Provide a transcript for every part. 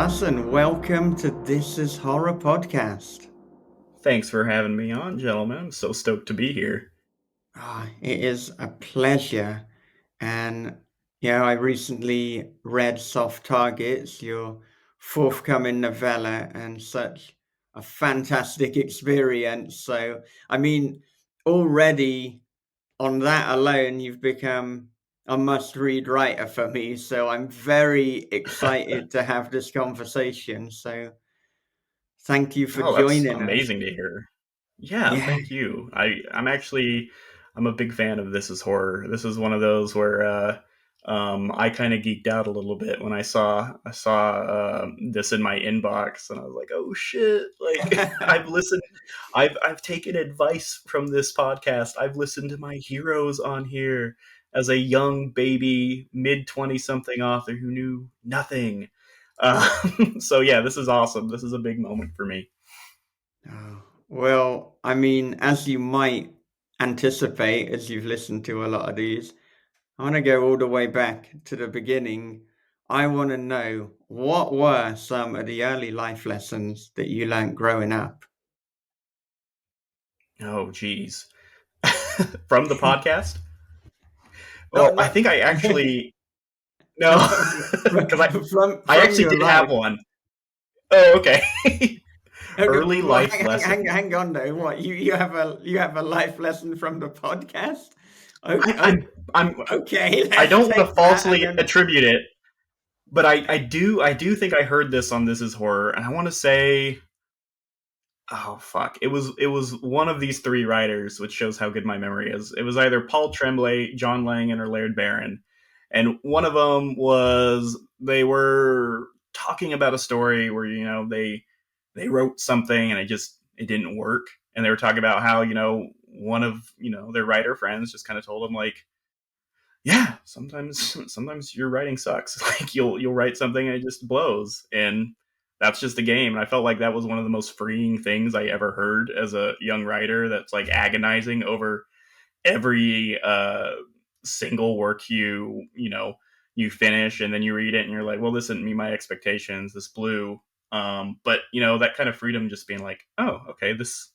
Carson, welcome to This Is Horror Podcast. Thanks for having me on, gentlemen. I'm so stoked to be here. It is a pleasure. And, I recently read Soft Targets, your forthcoming novella, and such a fantastic experience. So, already on that alone, you've become a must-read writer for me. So I'm very excited to have this conversation. So thank you for Oh, that's joining us. amazing to hear. Yeah, Yeah. thank you. I'm a big fan of This Is Horror. This is one of those where I kind of geeked out a little bit when I saw this in my inbox, and I was like, oh shit! Like I've taken advice from this podcast. I've listened to my heroes on here as a young baby, mid 20 something author who knew nothing. So yeah, this is awesome. This is a big moment for me. Oh, well, as you might anticipate as you've listened to a lot of these, I want to go all the way back to the beginning. I want to know what were some of the early life lessons that you learned growing up? Oh, geez. From the podcast? Not, Well, I not, think I actually no, no, because I from actually your did have life. one. Oh, okay. Okay, Early well, life lesson. hang on though. What you have a life lesson from the podcast? I, Okay, I'm I'm okay, I let's don't want to take that. And falsely then attribute it, but I do think I heard this on This Is Horror, and I want to say, oh fuck, it was one of these three writers, which shows how good my memory is. It was either Paul Tremblay, John Langan, or Laird Barron, and one of them was they were talking about a story where they wrote something and it didn't work, and they were talking about how one of their writer friends just kind of told them like, yeah, sometimes your writing sucks. Like you'll write something and it just blows, and that's just a game. And I felt like that was one of the most freeing things I ever heard as a young writer. That's like agonizing over every single work you finish, and then you read it and you're like, well, this didn't meet my expectations. This blew. But that kind of freedom, just being like, oh, okay, this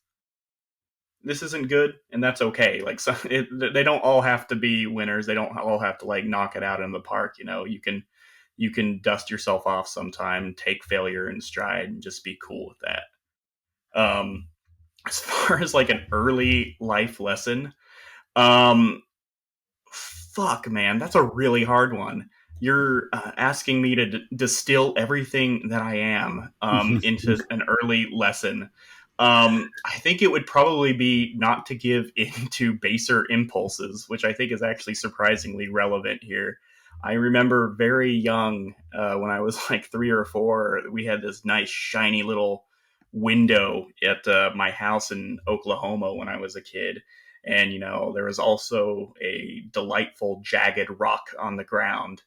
isn't good, and that's okay. Like, they don't all have to be winners. They don't all have to like knock it out in the park. You can dust yourself off sometime, take failure in stride, and just be cool with that. As far as like an early life lesson, um, fuck, man, that's a really hard one. You're asking me to distill everything that I am into an early lesson. I think it would probably be not to give into baser impulses, which I think is actually surprisingly relevant here. I remember very young, when I was like 3 or 4, we had this nice shiny little window at my house in Oklahoma when I was a kid. And there was also a delightful jagged rock on the ground,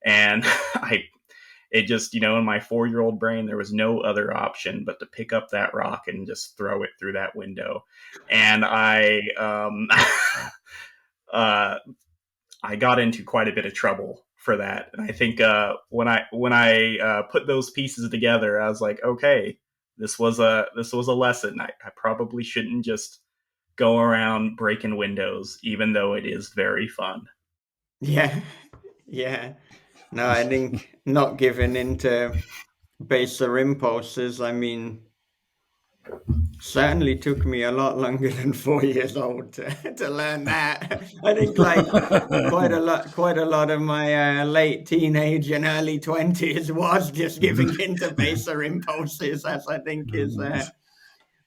and I it just, in my 4-year-old brain, there was no other option but to pick up that rock and just throw it through that window. And uh, I got into quite a bit of trouble for that. And I think when I put those pieces together, I was like, okay, this was a lesson. I probably shouldn't just go around breaking windows, even though it is very fun. yeah, yeah. No, I think not giving into baser impulses. Certainly took me a lot longer than 4 years old to learn that. I think like quite a lot of my late teenage and early 20s was just giving into baser impulses, as I think is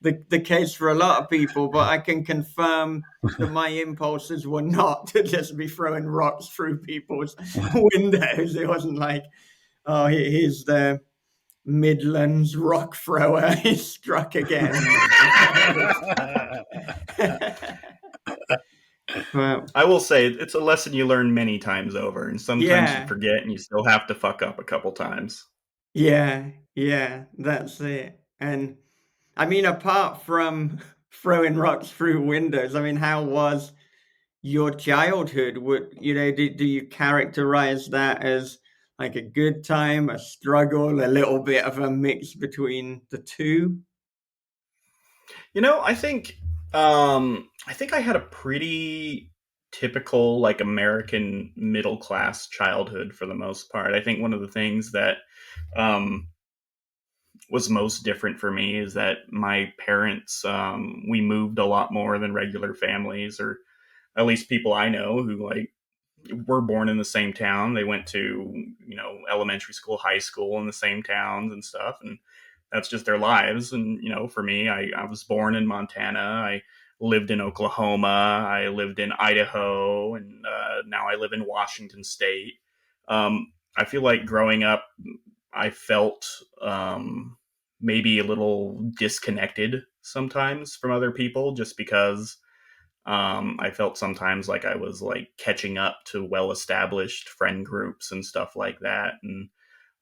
the case for a lot of people. But I can confirm that my impulses were not to just be throwing rocks through people's windows. It wasn't like, oh, here's the Midlands rock thrower. He struck again. Well, I will say it's a lesson you learn many times over, and sometimes you yeah, forget, and you still have to fuck up a couple times. yeah, that's it. And apart from throwing rocks through windows, how was your childhood? Do you characterize that as like a good time, a struggle, a little bit of a mix between the two? You know, I think I had a pretty typical like American middle class childhood for the most part. I think one of the things that um, was most different for me is that my parents we moved a lot more than regular families, or at least people I know who like were born in the same town. They went to, elementary school, high school in the same towns and stuff. And that's just their lives. And, for me, I was born in Montana. I lived in Oklahoma. I lived in Idaho. And now I live in Washington State. I feel like growing up, I felt maybe a little disconnected sometimes from other people just because I felt sometimes like I was like catching up to well established friend groups and stuff like that. And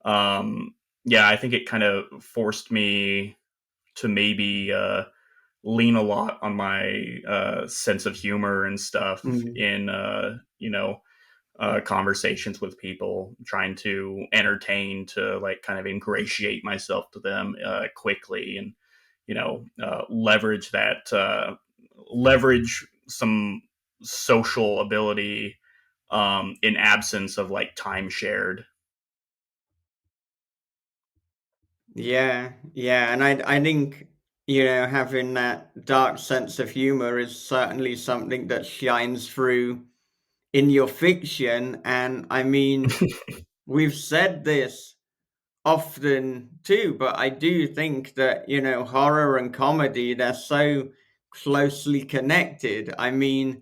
um, yeah, I think it kind of forced me to maybe lean a lot on my sense of humor and stuff Mm. in, conversations with people, trying to entertain, to like kind of ingratiate myself to them quickly, and leverage that, leverage some social ability in absence of like time shared. Yeah, yeah, and I think, having that dark sense of humor is certainly something that shines through in your fiction. And I mean, we've said this often too, but I do think that, horror and comedy, they're so closely connected. I mean,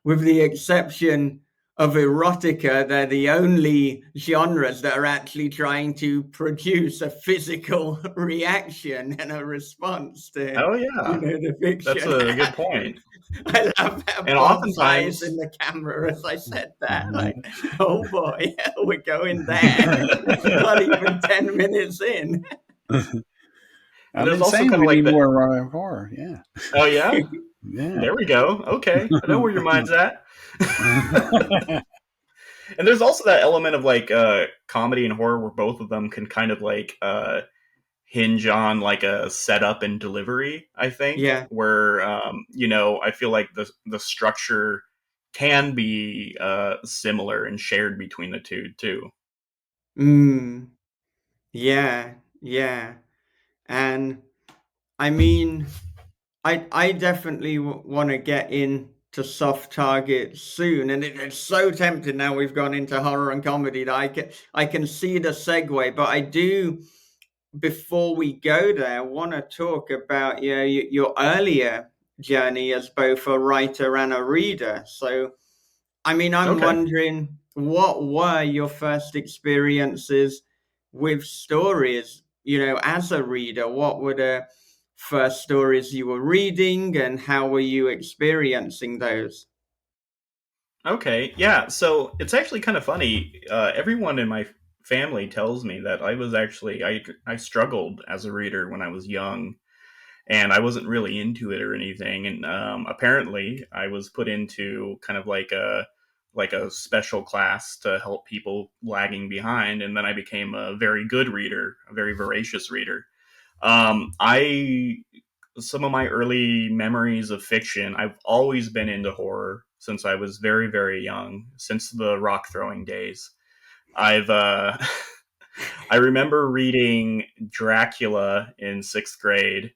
with the exception of erotica, they're the only genres that are actually trying to produce a physical reaction and a response to, Oh yeah, the that's fiction. a good point. I love that And Bob's eyes in oftentimes, the camera as I said that. Like, oh boy, we're going there. Not even 10 minutes in. and I've there's been also saying kind of we like need the, more horror. Yeah, oh yeah, yeah. there we go. Okay, I know where your mind's at. And there's also that element of like comedy and horror where both of them can kind of like hinge on like a setup and delivery. I think Yeah. where I feel like the structure can be similar and shared between the two too. Mm, yeah. Yeah. And I mean, I definitely want to get into soft target soon, and it's so tempting now we've gone into horror and comedy that I can see the segue, but I do, before we go there, want to talk about your earlier journey as both a writer and a reader. So, I mean, I'm Okay. wondering, what were your first experiences with stories, as a reader? What were the first stories you were reading, and how were you experiencing those? Okay. Yeah. So it's actually kind of funny. Everyone in my family tells me that I struggled as a reader when I was young, and I wasn't really into it or anything. And apparently, I was put into kind of like a special class to help people lagging behind, and then I became a very good reader, a very voracious reader. I Some of my early memories of fiction, I've always been into horror since I was very, very young, since the rock throwing days. I've I remember reading Dracula in sixth grade,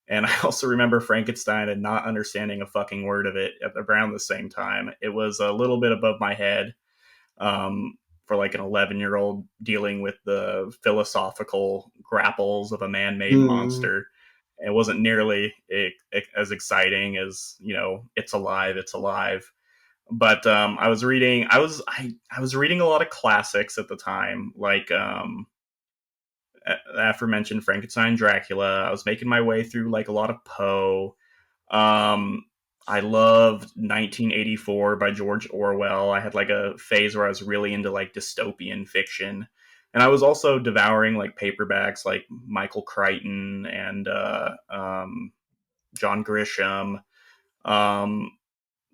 and I also remember Frankenstein and not understanding a fucking word of it at around the same time. It was a little bit above my head, for like an 11-year-old dealing with the philosophical grapples of a man-made Mm, monster. It wasn't nearly as exciting as it's alive, it's alive. But I was reading a lot of classics at the time, like aforementioned Frankenstein, Dracula. I was making my way through like a lot of Poe. Um, I loved 1984 by George Orwell. I had like a phase where I was really into like dystopian fiction. And I was also devouring like paperbacks like Michael Crichton and John Grisham, um,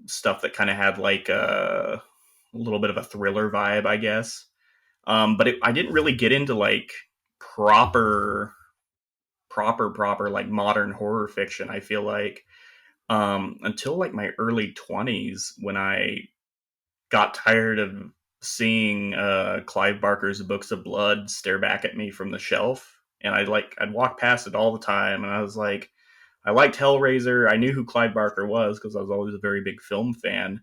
stuff that kind of had like a little bit of a thriller vibe, I guess. But I didn't really get into like proper, proper like modern horror fiction. I feel like until like my early 20s when I got tired of seeing Clive Barker's Books of Blood stare back at me from the shelf, and I'd walk past it all the time, and I was like, I liked Hellraiser. I knew who Clive Barker was because I was always a very big film fan,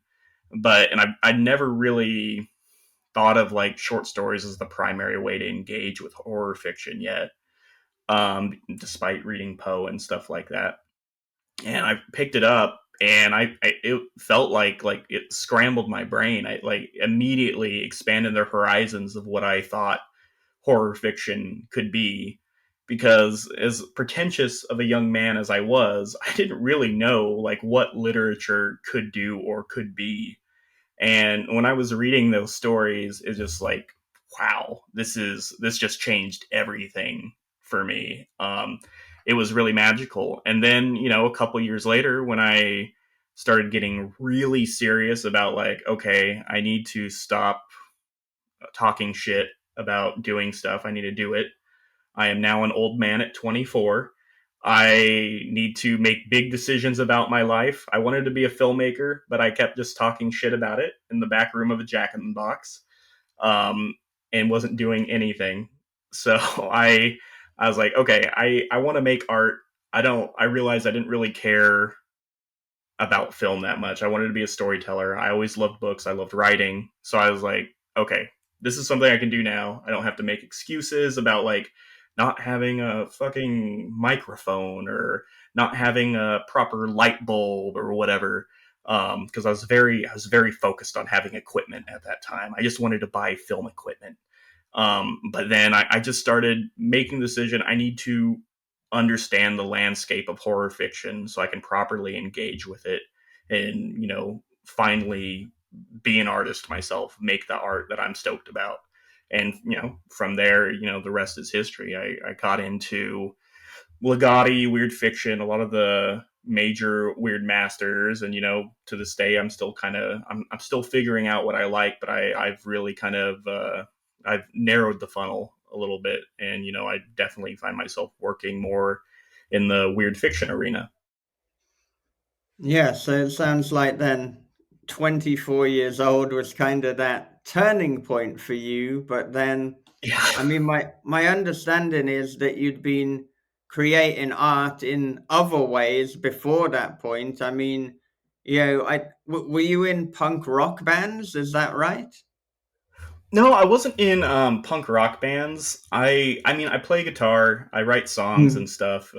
and I never really thought of like short stories as the primary way to engage with horror fiction yet. Despite reading Poe and stuff like that, and I picked it up, and it felt like it scrambled my brain. I like immediately expanded the horizons of what I thought horror fiction could be, because as pretentious of a young man as I was, I didn't really know like what literature could do or could be. And when I was reading those stories, it's just like, wow, this just changed everything for me. It was really magical. And then, a couple years later, when I started getting really serious about like, okay, I need to stop talking shit about doing stuff. I need to do it. I am now an old man at 24. I need to make big decisions about my life. I wanted to be a filmmaker, but I kept just talking shit about it in the back room of a Jack in the Box, um, and wasn't doing anything. So I was like, okay, I want to make art. I realized I didn't really care about film that much. I wanted to be a storyteller. I always loved books. I loved writing. So I was like, okay, this is something I can do now. I don't have to make excuses about like not having a fucking microphone or not having a proper light bulb or whatever. Because I was very focused on having equipment at that time. I just wanted to buy film equipment. But then I just started making the decision. I need to understand the landscape of horror fiction so I can properly engage with it and, finally be an artist myself, make the art that I'm stoked about. And, from there, the rest is history. I got into Ligotti, weird fiction, a lot of the major weird masters, and to this day I'm still I'm still figuring out what I like, but I've really I've narrowed the funnel a little bit, and I definitely find myself working more in the weird fiction arena. Yeah, so it sounds like then 24 years old was kind of that turning point for you, but then Yeah. I mean my understanding is that you'd been creating art in other ways before that point. I mean, were you in punk rock bands? Is that right? No, I wasn't in punk rock bands. I mean, I play guitar, I write songs and Mm, stuff.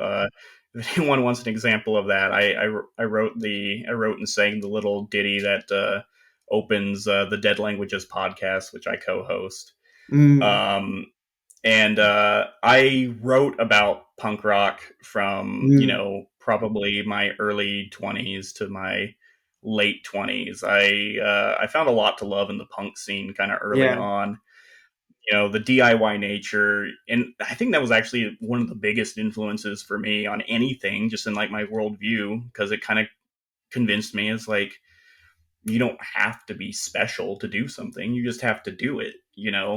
If anyone wants an example of that, I wrote and sang the little ditty that opens the Dead Languages podcast, which I co-host. mm, Um, and I wrote about punk rock from mm, probably my early 20s to my late 20s. I found a lot to love in the punk scene kind of early yeah. on. The DIY nature, and I think that was actually one of the biggest influences for me on anything, just in like my worldview, because it kind of convinced me it's like you don't have to be special to do something. You just have to do it,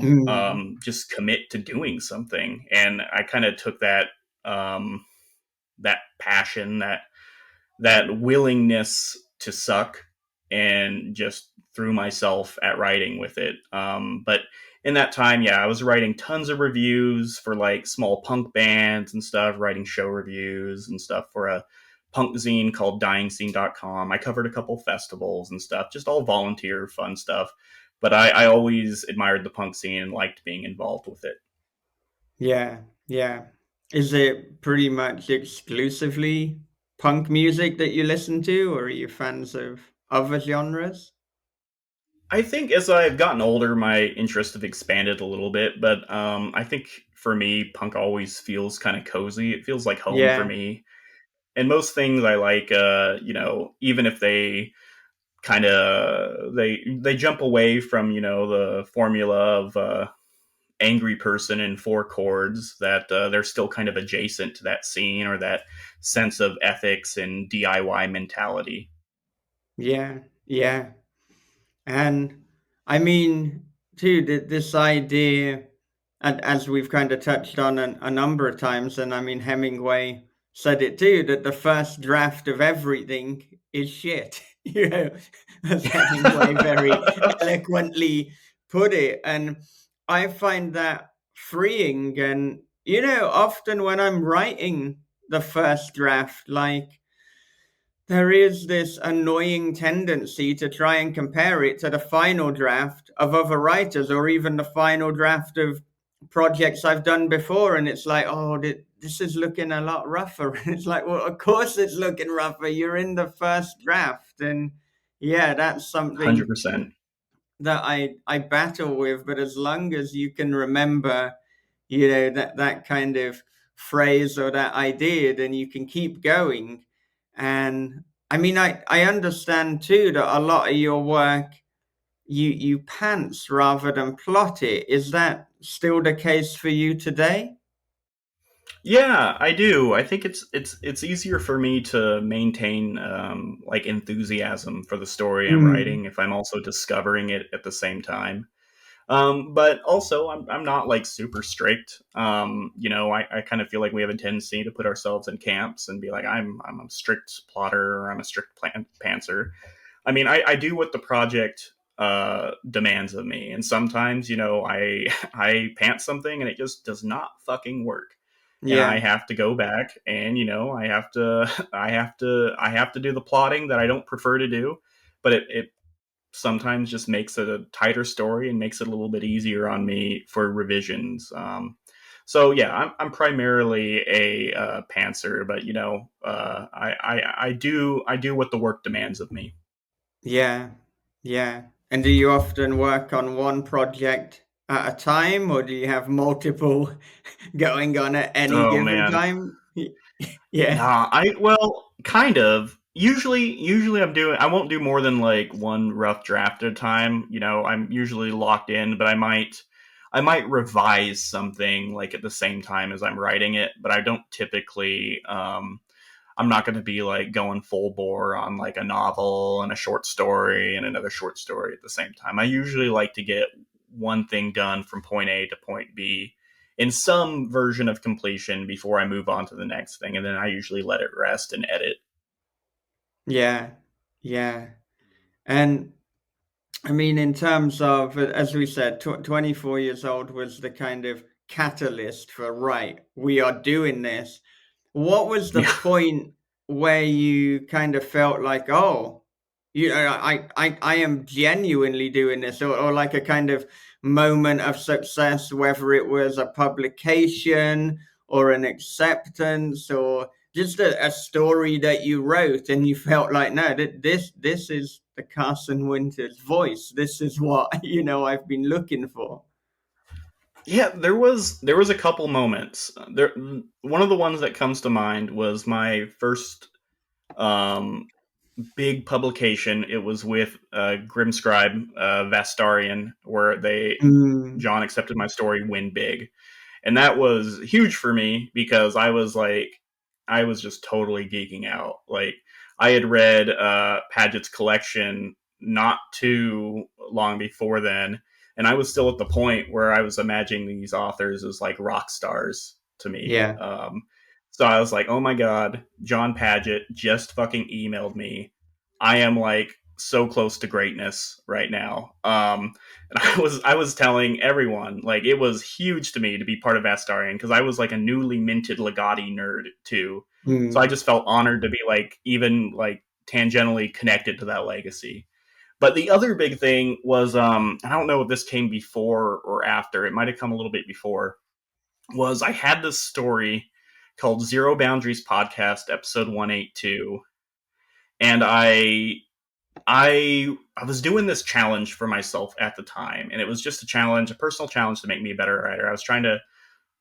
Mm, just commit to doing something. And I kind of took um, that passion, that willingness to suck, and just threw myself at writing with it. But in that time, yeah, I was writing tons of reviews for like small punk bands and stuff, writing show reviews and stuff for a punk zine called dyingscene.com. I covered a couple festivals and stuff, just all volunteer fun stuff. But I always admired the punk scene and liked being involved with it. yeah, yeah. Is it pretty much exclusively punk music that you listen to, or are you fans of other genres? I think as I've gotten older, my interests have expanded a little bit, but I think for me, punk always feels kind of cozy. It feels like home for Yeah. me. And most things I like, even if they they jump away from the formula of angry person in four chords, that they're still kind of adjacent to that scene or that sense of ethics and DIY mentality. Yeah, yeah. And I mean, too, this idea, and as we've kind of touched on a number of times, and I mean, Hemingway said it too, that the first draft of everything is shit, as Hemingway very eloquently put it. And I find that freeing. And, often when I'm writing the first draft, like, there is this annoying tendency to try and compare it to the final draft of other writers or even the final draft of projects I've done before. And it's like, oh, this is looking a lot rougher. And it's like, well, of course it's looking rougher. You're in the first draft. And yeah, that's something 100%. that I battle with. But as long as you can remember, that kind of phrase or that idea, then you can keep going. And I mean, I understand too that a lot of your work you pants rather than plot it. Is that still the case for you today? Yeah, I do. I think it's easier for me to maintain like enthusiasm for the story I'm Mm, writing if I'm also discovering it at the same time. But also, I'm not like super strict. I kind of feel like we have a tendency to put ourselves in camps and be like, I'm a strict plotter or I'm a strict pantser. I mean, I do what the project demands of me, and sometimes I I pant something and it just does not fucking work, and I yeah, have to go back and I have to I have to do the plotting that I don't prefer to do, but it sometimes just makes it a tighter story and makes it a little bit easier on me for revisions. So yeah, I'm primarily a pantser, but I do what the work demands of me. yeah, yeah. And do you often work on one project at a time, or do you have multiple going on at any Oh given man, time? Yeah. nah, I well, kind of. Usually I won't do more than like one rough draft at a time. I'm usually locked in, but I might revise something like at the same time as I'm writing it, but I don't typically I'm not going to be like going full bore on like a novel and a short story and another short story at the same time. I usually like to get one thing done from point A to point B in some version of completion before I move on to the next thing. And then I usually let it rest and edit. Yeah, yeah. And I mean, in terms of, as we said, 24 years old was the kind of catalyst for, right, we are doing this. What was the Yeah. point where you kind of felt like, oh, I am genuinely doing this, or like a kind of moment of success, whether it was a publication or an acceptance or just a story that you wrote and you felt like, no, this is the Carson Winter's voice. This is what, I've been looking for. Yeah, there was a couple moments. There one of the ones that comes to mind was my first um big publication. It was with Grimscribe Vastarian, where they Mm, John accepted my story, Win Big, and that was huge for me because I was just totally geeking out. Like I had read Paget's collection not too long before then, and I was still at the point where I was imagining these authors as like rock stars to me. yeah, So I was like, oh my god, John Paget just fucking emailed me. I am like so close to greatness right now. And I was telling everyone like it was huge to me to be part of Astarian because I was like a newly minted Legati nerd too. So I mm, just felt honored to be like even like tangentially connected to that legacy. But the other big thing was I don't know if this came before or after. It might have come a little bit before. Was I had this story called Zero Boundaries Podcast episode 182, and I was doing this challenge for myself at the time, and it was just a challenge, a personal challenge to make me a better writer. I was trying to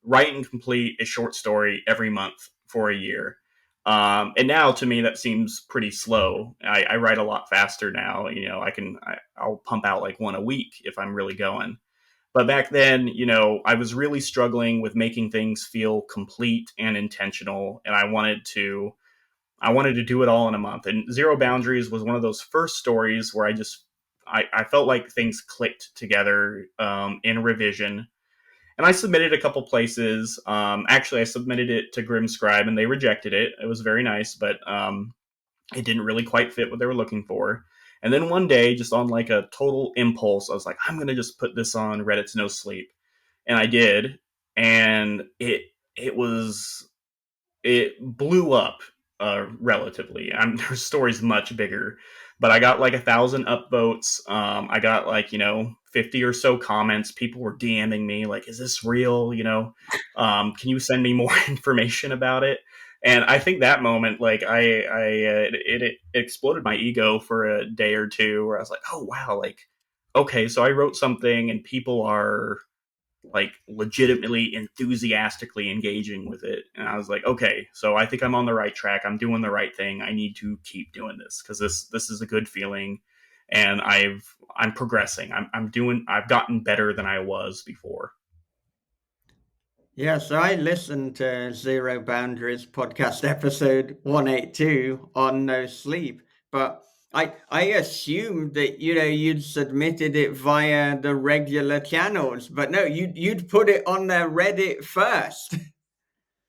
write and complete a short story every month for a year. And now to me that seems pretty slow. I write a lot faster now. I'll pump out like one a week if I'm really going. But back then, I was really struggling with making things feel complete and intentional, and I wanted to do it all in a month. And Zero Boundaries was one of those first stories where I just I felt like things clicked together in revision. And I submitted a couple places. Actually, I submitted it to Grimscribe, and they rejected it. It was very nice, but it didn't really quite fit what they were looking for. And then one day, just on like a total impulse, I was like, I'm going to just put this on Reddit's No Sleep. And I did. And it blew up relatively. Their story's much bigger, but I got like 1,000 upvotes. I got like 50 or so comments. People were DMing me like, "Is this real? Can you send me more information about it?" And I think that moment, like, it exploded my ego for a day or two, where I was like, "Oh wow, like, okay, so I wrote something, and people are like legitimately enthusiastically engaging with it." And I was like, okay, so I think I'm on the right track. I'm doing the right thing. I need to keep doing this because this is a good feeling, and I'm progressing. I've gotten better than I was before. Yeah, so I listened to Zero Boundaries podcast episode 182 on No Sleep, but I assumed that you'd submitted it via the regular channels, but no, you'd put it on their Reddit first.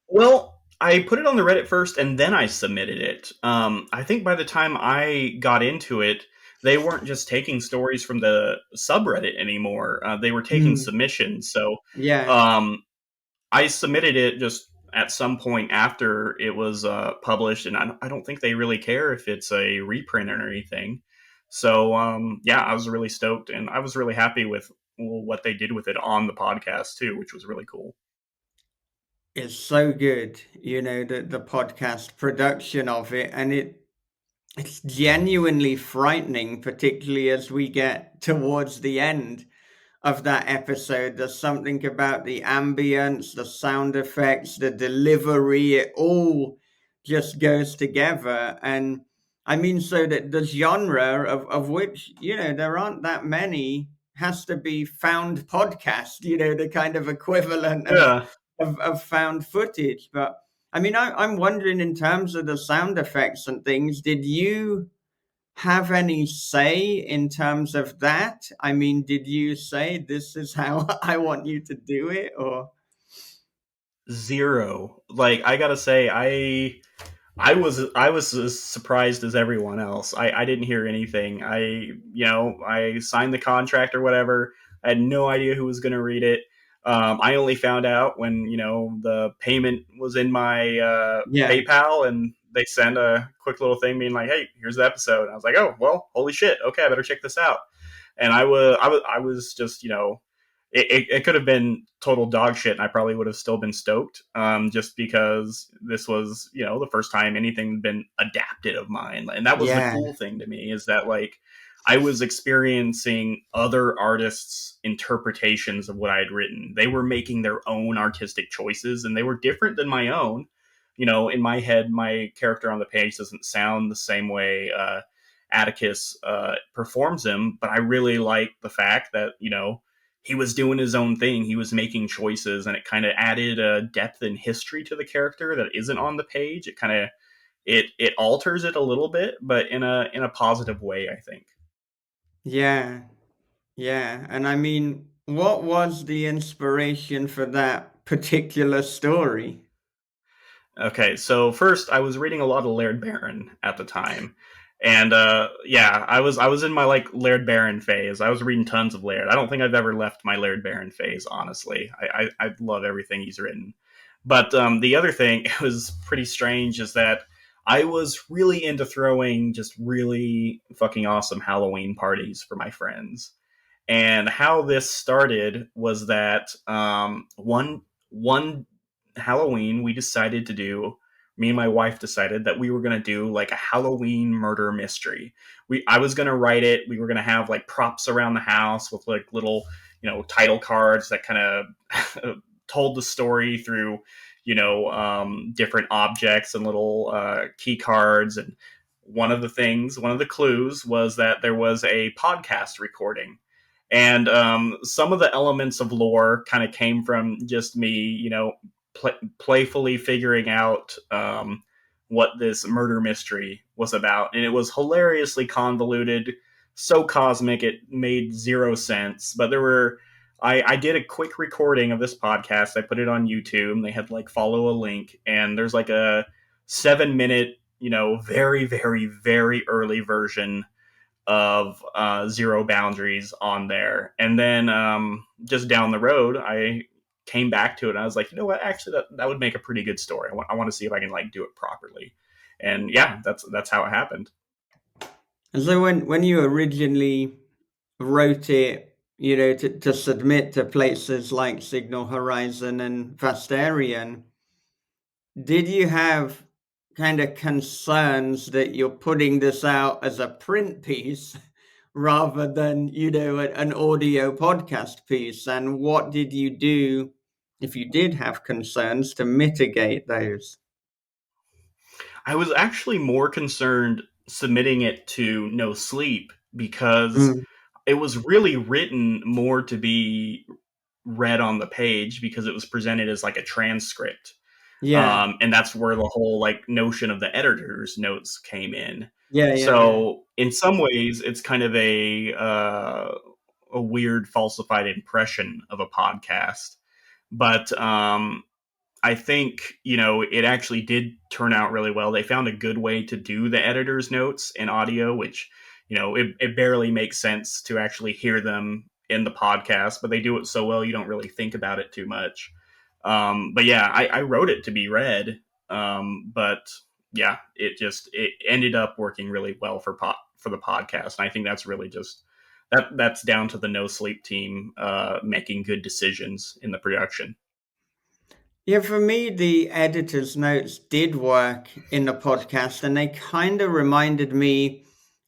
Well, I put it on the Reddit first, and then I submitted it. I think by the time I got into it, they weren't just taking stories from the subreddit anymore. They were taking Hmm. submissions. So Yeah. um, I submitted it just at some point after it was published, and I don't think they really care if it's a reprint or anything. So yeah, I was really stoked, and I was really happy with what they did with it on the podcast too, which was really cool. It's so good, the podcast production of it, and it's genuinely frightening, particularly as we get towards the end of that episode. There's something about the ambience, the sound effects, the delivery, it all just goes together. And I mean, so that the genre of which, there aren't that many, has to be found podcast, the kind of equivalent Yeah. of found footage. But I mean, I'm wondering, in terms of the sound effects and things, did you have any say in terms of that? I mean, did you say this is how I want you to do it, or? Zero. Like, I gotta say, I was as surprised as everyone else. I didn't hear anything. I signed the contract or whatever. I had no idea who was going to read it. I only found out when the payment was in my Yeah, PayPal, and they sent a quick little thing being like, "Hey, here's the episode." And I was like, "Oh well, holy shit! Okay, I better check this out." And I was just it could have been total dog shit, and I probably would have still been stoked, just because this was the first time anything had been adapted of mine. And that was the yeah, cool thing to me, is that like I was experiencing other artists' interpretations of what I had written. They were making their own artistic choices, and they were different than my own. In my head, my character on the page doesn't sound the same way Atticus performs him, but I really like the fact that he was doing his own thing. He was making choices, and it kind of added a depth and history to the character that isn't on the page. It kind of it alters it a little bit, but in a positive way, I think. yeah, yeah. And I mean, what was the inspiration for that particular story? Okay, so first I was reading a lot of Laird Barron at the time. And yeah, I was in my like Laird Barron phase. I was reading tons of Laird. I don't think I've ever left my Laird Barron phase, honestly. I love everything he's written. But the other thing, it was pretty strange, is that I was really into throwing just really fucking awesome Halloween parties for my friends. And how this started was that one Halloween, me and my wife decided that we were going to do like a Halloween murder mystery. I was going to write it. We were going to have like props around the house with like little title cards that kind of told the story through different objects and little key cards. And one of the clues was that there was a podcast recording. And some of the elements of lore kind of came from just me, playfully figuring out what this murder mystery was about. And it was hilariously convoluted, so cosmic it made zero sense. But I did a quick recording of this podcast. I put it on YouTube, and they had like follow a link, and there's like a 7 minute, very, very, very early version of Zero Boundaries on there. And then just down the road, I came back to it, and I was like, you know what? Actually, that would make a pretty good story. I want to see if I can like do it properly. And yeah, that's how it happened. And so when you originally wrote it, to submit to places like Signal Horizon and Vastarian, did you have kind of concerns that you're putting this out as a print piece rather than, an audio podcast piece? And what did you do, if you did have concerns, to mitigate those? I was actually more concerned submitting it to No Sleep because Mm, it was really written more to be read on the page because it was presented as like a transcript. yeah, And that's where the whole like notion of the editor's notes came in. yeah, yeah, yeah. So in some ways, it's kind of a weird falsified impression of a podcast. But I think, it actually did turn out really well. They found a good way to do the editor's notes in audio, which, it barely makes sense to actually hear them in the podcast, but they do it so well you don't really think about it too much. But yeah, I wrote it to be read. But yeah, it ended up working really well for the podcast. And I think that's really just that's down to the No Sleep team making good decisions in the production. Yeah, for me, the editor's notes did work in the podcast, and they kind of reminded me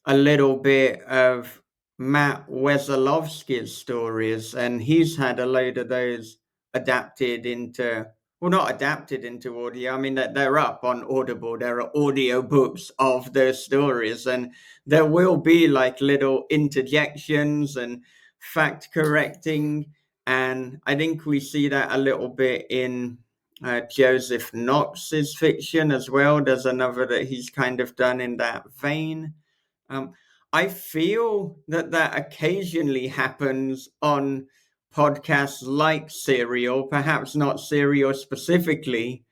a little bit of Matt Wesolowski's stories, and he's had a load of those adapted into, well, not adapted into audio. I mean, they're up on Audible. There are audio books of those stories, and there will be like little interjections and fact correcting. And I think we see that a little bit in Joseph Knox's fiction as well. There's another that he's kind of done in that vein. Um, I feel that occasionally happens on podcasts like Serial, perhaps not Serial specifically,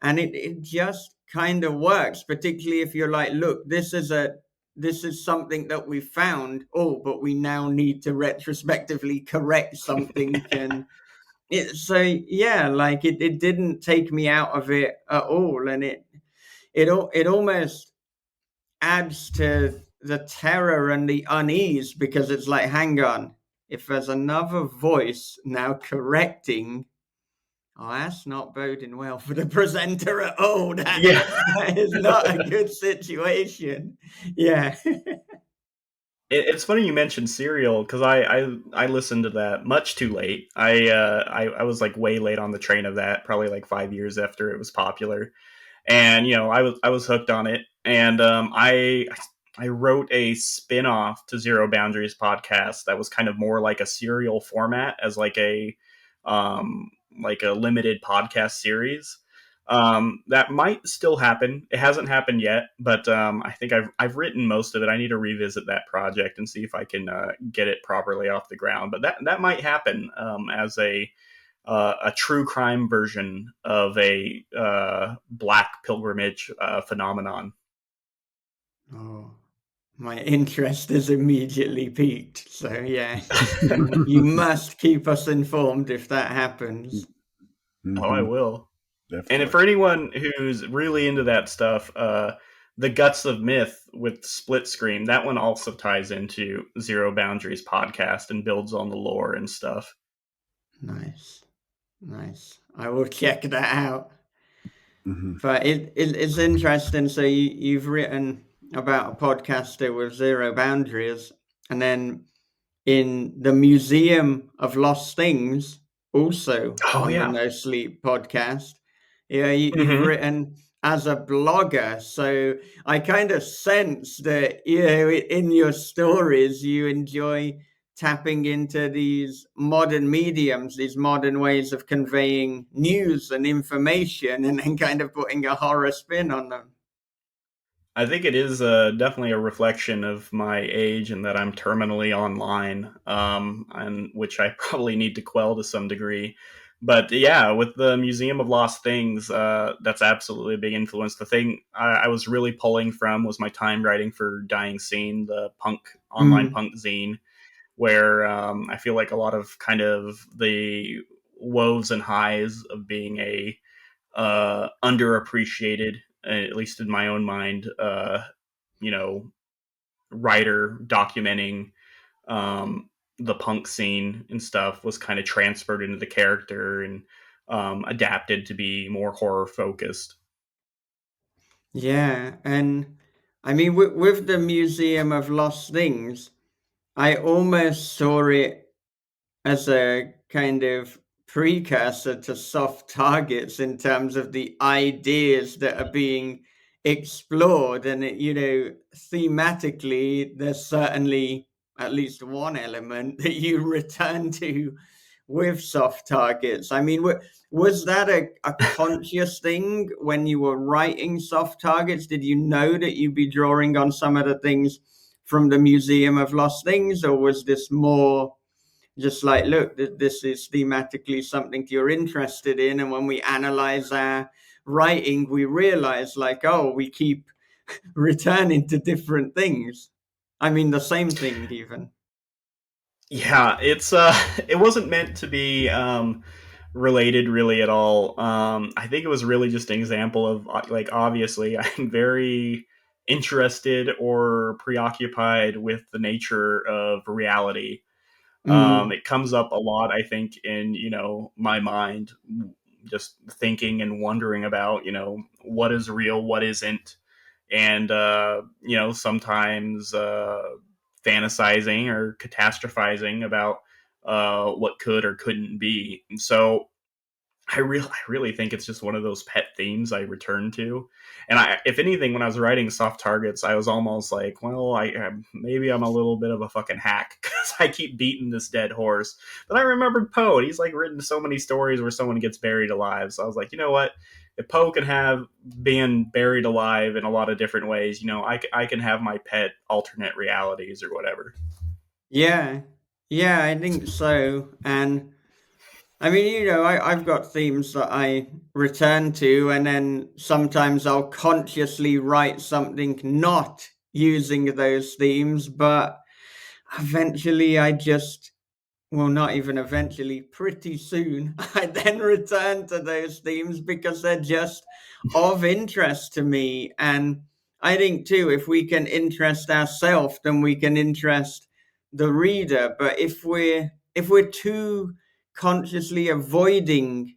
and it just kind of works, particularly if you're like, look, this is something that we found. Oh, but we now need to retrospectively correct something. So yeah, like it didn't take me out of it at all, and it almost adds to the terror and the unease, because it's like, hang on, if there's another voice now correcting, oh, that's not boding well for the presenter at all. Yeah. That is not a good situation. Yeah. It's funny you mentioned Serial because I listened to that much too late. I was like way late on the train of that, probably like 5 years after it was popular, and I was hooked on it, and I wrote a spin-off to Zero Boundaries podcast that was kind of more like a serial format as like a limited podcast series. That might still happen. It hasn't happened yet, but I think I've written most of it. I need to revisit that project and see if I can get it properly off the ground. But that might happen as a true crime version of a black pilgrimage phenomenon. Oh, my interest is immediately piqued. So yeah, you must keep us informed if that happens. Oh, I will. Definitely. And for anyone who's really into that stuff, The Guts of Myth with Split Screen, that one also ties into Zero Boundaries podcast and builds on the lore and stuff. Nice. I will check that out. Mm-hmm. But it's interesting. So you've written about a podcaster with zero boundaries, and then in the Museum of Lost Things, also Oh, on the yeah. No Sleep podcast. Yeah, you've Mm-hmm. written as a blogger, so I kind of sense that in your stories you enjoy tapping into these modern mediums, these modern ways of conveying news and information, and then kind of putting a horror spin on them. I think it is definitely a reflection of my age and that I'm terminally online, and which I probably need to quell to some degree. But yeah, with the Museum of Lost Things, that's absolutely a big influence. The thing I was really pulling from was my time writing for Dying Scene, the punk online Mm. punk zine, where I feel like a lot of kind of the woes and highs of being a underappreciated, at least in my own mind, you know, writer documenting um, the punk scene and stuff was kind of transferred into the character and adapted to be more horror focused. Yeah, and I mean, with the Museum of Lost Things, I almost saw it as a kind of precursor to soft targets in terms of the ideas that are being explored. And, thematically, there's certainly at least one element that you return to with soft targets. I mean, was that a conscious thing when you were writing soft targets? Did you know that you'd be drawing on some of the things from the Museum of Lost Things, or was this more just like, look, this is thematically something you're interested in, and when we analyze our writing, we realize, like, oh, we keep returning to different things. I mean, the same thing even. Yeah, it's it wasn't meant to be related really at all. I think it was really just an example of like obviously I'm very interested or preoccupied with the nature of reality. Mm, It comes up a lot, I think, in my mind, just thinking and wondering about what is real, what isn't, and sometimes fantasizing or catastrophizing about what could or couldn't be. And so I really think it's just one of those pet themes I return to. And if anything, when I was writing soft targets, I was almost like, well, maybe I'm a little bit of a fucking hack because I keep beating this dead horse. But I remembered Poe. He's like written so many stories where someone gets buried alive. So I was like, you know what? If Poe can have being buried alive in a lot of different ways, I can have my pet alternate realities or whatever. yeah, yeah, I think so. And I mean, I've got themes that I return to, and then sometimes I'll consciously write something not using those themes, but eventually I just, well, not even eventually, pretty soon, I then return to those themes because they're just of interest to me. And I think, too, if we can interest ourselves, then we can interest the reader. But if we're too consciously avoiding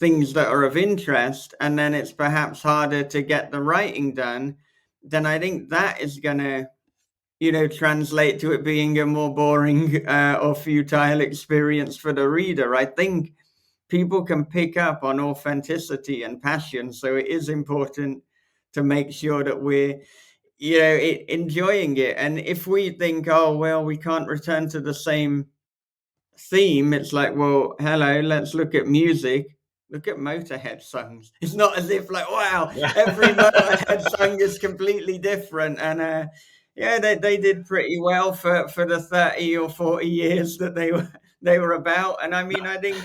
things that are of interest, and then it's perhaps harder to get the writing done, then I think that is going to translate to it being a more boring or futile experience for the reader. I think people can pick up on authenticity and passion, so it is important to make sure that we're, enjoying it. And if we think, oh, well, we can't return to the same theme, it's like, well, hello, let's look at music. Look at Motorhead songs. It's not as if like, wow, every Motorhead song is completely different. And yeah, they did pretty well for the 30 or 40 years that they were about. And I mean, I think,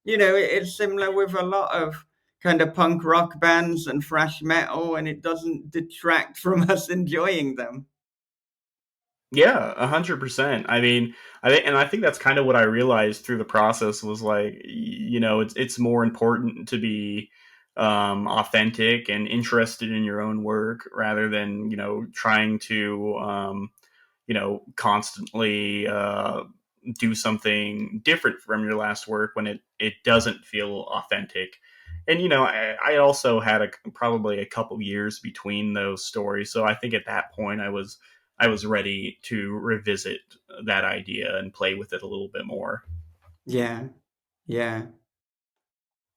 it's similar with a lot of kind of punk rock bands and thrash metal, and it doesn't detract from us enjoying them. Yeah, 100%. I mean, I think that's kind of what I realized through the process was like, it's more important to be authentic and interested in your own work rather than trying to constantly do something different from your last work when it doesn't feel authentic. And I also had probably a couple years between those stories, so I think at that point I was ready to revisit that idea and play with it a little bit more. Yeah, yeah.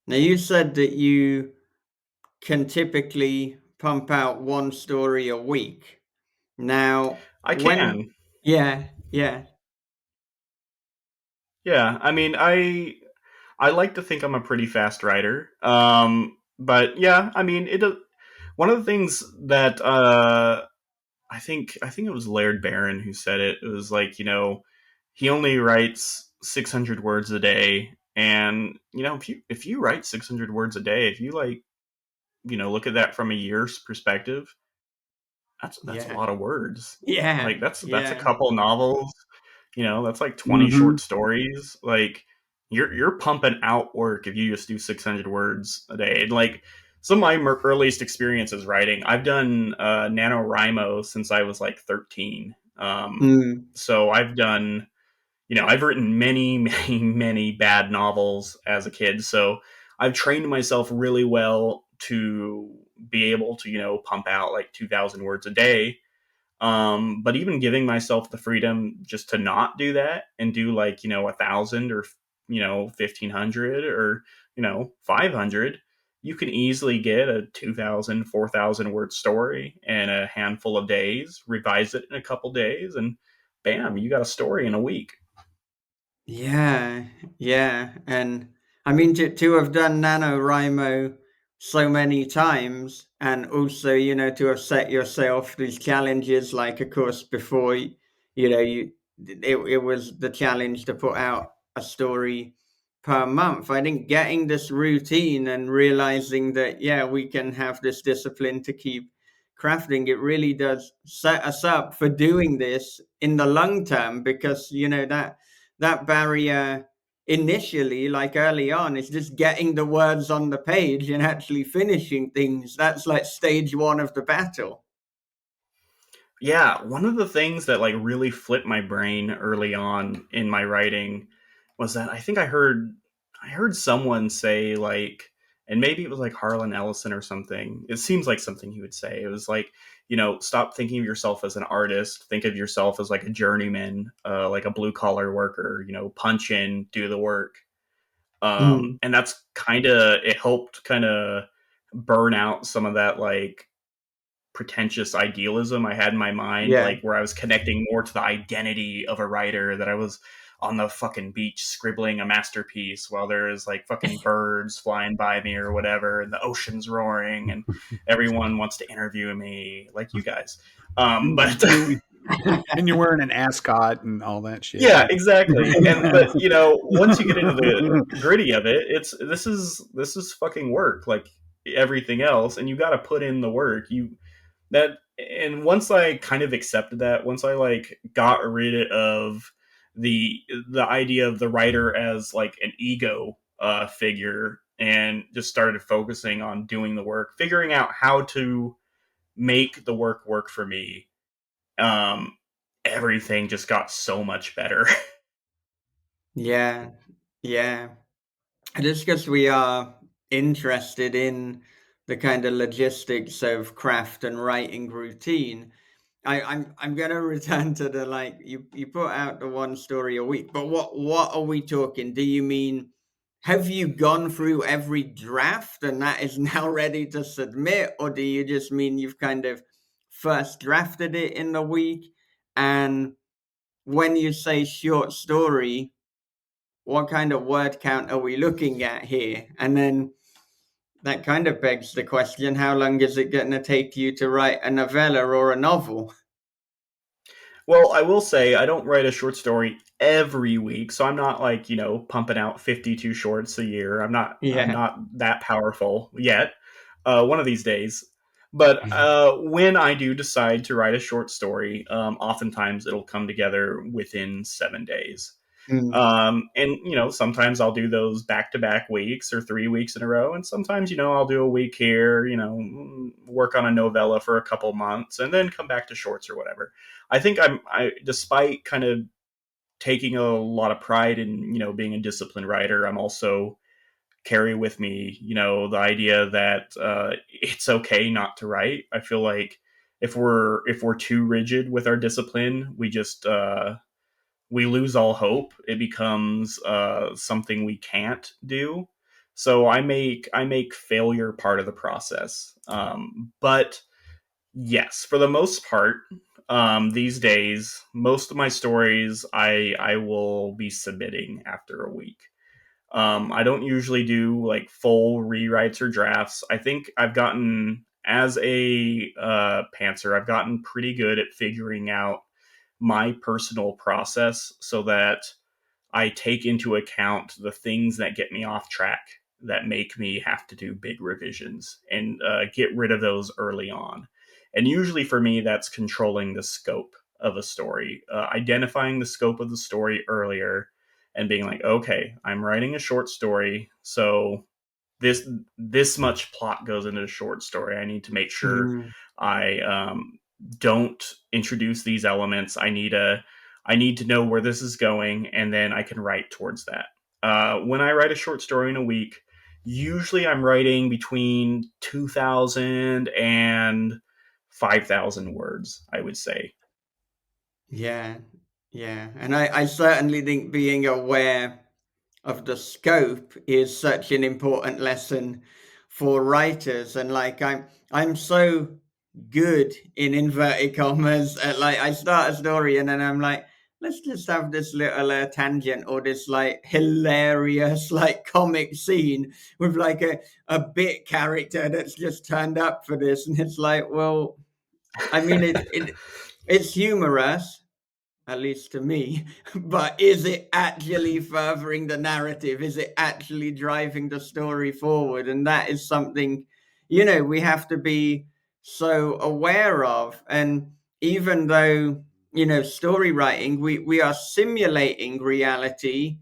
Now you said that you can typically pump out one story a week. Now, I when, can. yeah, yeah, Yeah, I mean, I like to think I'm a pretty fast writer. But yeah, I mean, one of the things that I think it was Laird Barron who said it. It was like, he only writes 600 words a day, and if you write 600 words a day, if you like, look at that from a year's perspective, that's a Yeah. lot of words. Yeah. Like that's a Yeah. couple novels. That's like 20 Hmm. short stories. Like you're pumping out work if you just do 600 words a day. And like some of my earliest experiences writing, I've done NaNoWriMo since I was like 13. Mm. So I've written many, many, many bad novels as a kid. So I've trained myself really well to be able to, pump out like 2,000 words a day. But even giving myself the freedom just to not do that and do like, 1,000 or, 1,500 or, 500, you can easily get a 2,000, 4,000 word story in a handful of days, revise it in a couple days, and bam, you got a story in a week. Yeah, yeah. And I mean, to have done NaNoWriMo so many times, and also, to have set yourself these challenges, like, of course, before, it was the challenge to put out a story per month. I think getting this routine and realizing that, yeah, we can have this discipline to keep crafting, it really does set us up for doing this in the long term, because, that barrier initially, like early on, is just getting the words on the page and actually finishing things. That's like stage one of the battle. Yeah, one of the things that like really flipped my brain early on in my writing was that I heard someone say like, and maybe it was like Harlan Ellison or something. It seems like something he would say. It was like, stop thinking of yourself as an artist. Think of yourself as like a journeyman, like a blue collar worker. Punch in, do the work. Mm, And that's kind of it helped kind of burn out some of that like pretentious idealism I had in my mind, yeah. like where I was connecting more to the identity of a writer, that I was on the fucking beach scribbling a masterpiece while there's like fucking birds flying by me or whatever, and the ocean's roaring, and everyone wants to interview me, like you guys. But You, and you're wearing an ascot and all that shit. yeah, Yeah. exactly. And but once you get into the gritty of it, it's this is fucking work, like everything else, and you got to put in the work. That and once I kind of accepted that, once I like got rid of the idea of the writer as like an ego figure, and just started focusing on doing the work, figuring out how to make the work for me, um everything just got so much better. Yeah. Yeah. Just because we are interested in the kind of logistics of craft and writing routine, I'm gonna return to the, like, you put out the one story a week, but what are we talking? Do you mean, have you gone through every draft and that is now ready to submit, or do you just mean you've kind of first drafted it in the week? And when you say short story, what kind of word count are we looking at here? And then that kind of begs the question: how long is it going to take you to write a novella or a novel? Well, I will say I don't write a short story every week, so I'm not like, pumping out 52 shorts a year. I'm Yeah. not that powerful yet. One of these days. But when I do decide to write a short story, oftentimes it'll come together within 7 days. Mm. And sometimes I'll do those back to back weeks or 3 weeks in a row, and sometimes I'll do a week here, work on a novella for a couple months, and then come back to shorts or whatever. I think I despite kind of taking a lot of pride in being a disciplined writer, I'm also carry with me the idea that it's okay not to write. I feel like if we're too rigid with our discipline, we lose all hope. It becomes something we can't do. So I make failure part of the process. But yes, for the most part, these days, most of my stories I will be submitting after a week. I don't usually do like full rewrites or drafts. I think I've gotten as a pantser, I've gotten pretty good at figuring out my personal process so that I take into account the things that get me off track, that make me have to do big revisions, and get rid of those early on. And usually for me, that's controlling the scope of a story, identifying the scope of the story earlier, and being like, okay, I'm writing a short story, so this this much plot goes into a short story. I need to make sure Mm. I don't introduce these elements. I need to know where this is going, and then I can write towards that. When I write a short story in a week, usually I'm writing between 2,000 and 5,000 words, I would say. Yeah, yeah. And I certainly think being aware of the scope is such an important lesson for writers. And like I'm so good in inverted commas at like I start a story and then I'm like, let's just have this little tangent or this like hilarious like comic scene with like a bit character that's just turned up for this. And it's like, well, I mean it's humorous, at least to me, but is it actually furthering the narrative? Is it actually driving the story forward? And that is something, we have to be so aware of. And even though, story writing, we are simulating reality,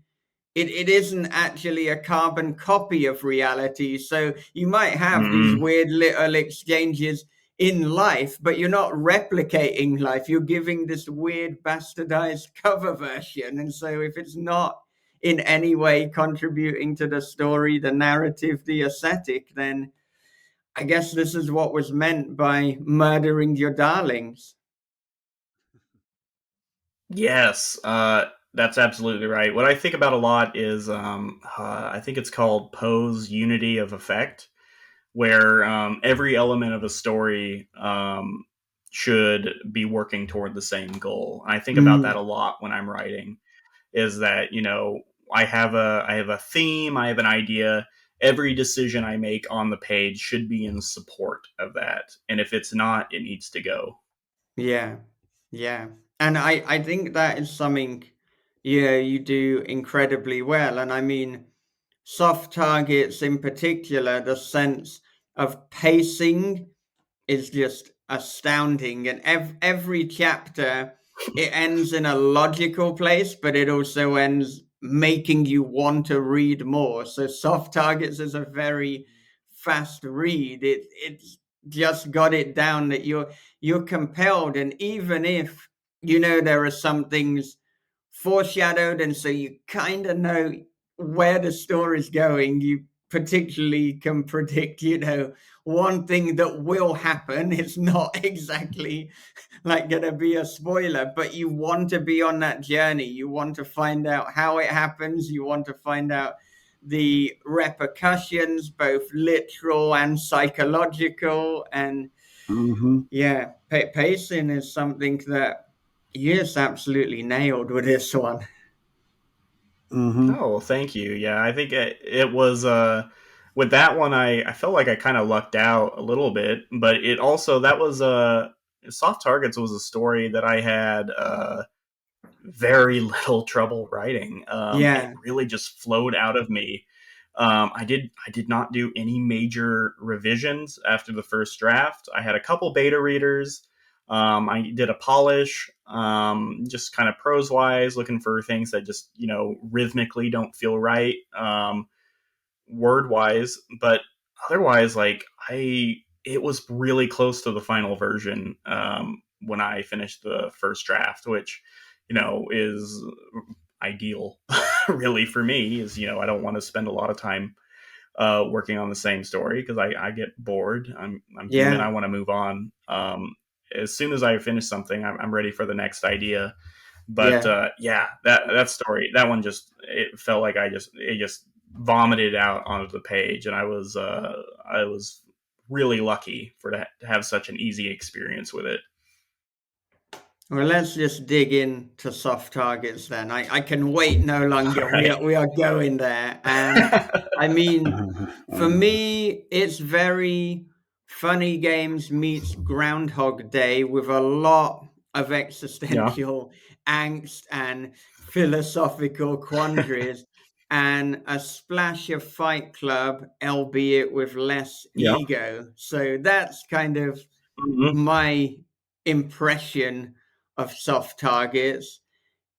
it isn't actually a carbon copy of reality. So you might have these Mm, weird little exchanges in life, but you're not replicating life. You're giving this weird bastardized cover version. And so if it's not in any way contributing to the story, the narrative, the aesthetic, then I guess this is what was meant by murdering your darlings. yes, that's absolutely right. What I think about a lot is I think it's called Poe's unity of effect, where every element of a story should be working toward the same goal. I think about that Mm, a lot when I'm writing. Is that I have a theme, I have an idea. Every decision I make on the page should be in support of that, and if it's not, it needs to go. yeah, yeah. And I think that is something, yeah, you do incredibly well. And I mean, soft targets in particular, the sense of pacing is just astounding. And every chapter, it ends in a logical place, but it also ends making you want to read more. So soft targets is a very fast read. It's just got it down that you're compelled, and even if there are some things foreshadowed, and so you kind of know where the story's going. You particularly can predict, one thing that will happen. It's not exactly like going to be a spoiler, but you want to be on that journey. You want to find out how it happens. You want to find out the repercussions, both literal and psychological. And Hmm. yeah, pacing is something that, yes, absolutely nailed with this one. Hmm. Oh, thank you. Yeah, I think it was with that one. I felt like I kind of lucked out a little bit, but it also that was Soft Targets was a story that I had very little trouble writing. It Yeah. really just flowed out of me. I did not do any major revisions after the first draft. I had a couple beta readers. I did a polish, just kind of prose wise, looking for things that just rhythmically don't feel right, word wise, but otherwise, like it was really close to the final version when I finished the first draft, which is ideal really for me. Is I don't want to spend a lot of time working on the same story because I get bored. I'm human. I Yeah. want to move on. As soon as I finish something, I'm ready for the next idea. But Yeah. yeah, that story, that one just it felt like it just vomited out onto the page, and I was really lucky to have such an easy experience with it. Well, let's just dig into soft targets then. I can wait no longer. All We right. are we are going there. And I mean, for me, it's very Funny Games meets Groundhog Day with a lot of Yeah. existential angst and philosophical quandaries, and a splash of Fight Club, albeit with less Yeah. ego. So that's kind of Mhm. my impression of Soft Targets.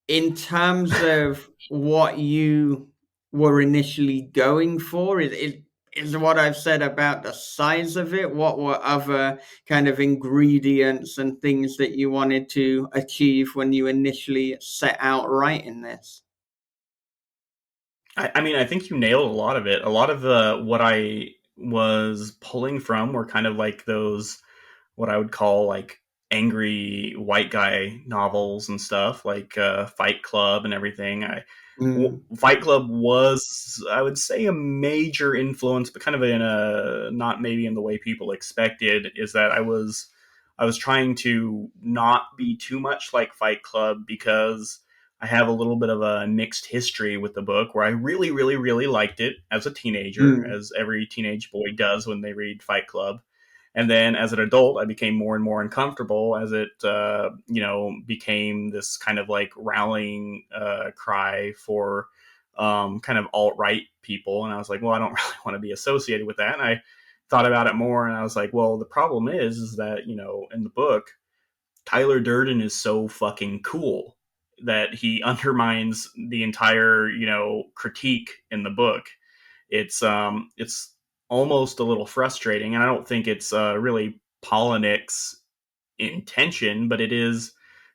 In terms of what you were initially going for, is what I've said about the size of it? What were other kind of ingredients and things that you wanted to achieve when you initially set out writing this? I mean, I think you nailed a lot of it. A lot of what I was pulling from were kind of like those what I would call like angry white guy novels and stuff, like Fight Club and everything. Mm, Fight Club was, I would say, a major influence, but kind of in a not maybe in the way people expected. Is that I was trying to not be too much like Fight Club because I have a little bit of a mixed history with the book where I really, really, really liked it as a teenager, mm, as every teenage boy does when they read Fight Club. And then as an adult, I became more and more uncomfortable as it, became this kind of like rallying cry for kind of alt right people. And I was like, well, I don't really want to be associated with that. And I thought about it more, and I was like, well, the problem is that in the book, Tyler Durden is so fucking cool that he undermines the entire critique in the book. It's almost a little frustrating, and I don't think it's really Polinick's intention, but it is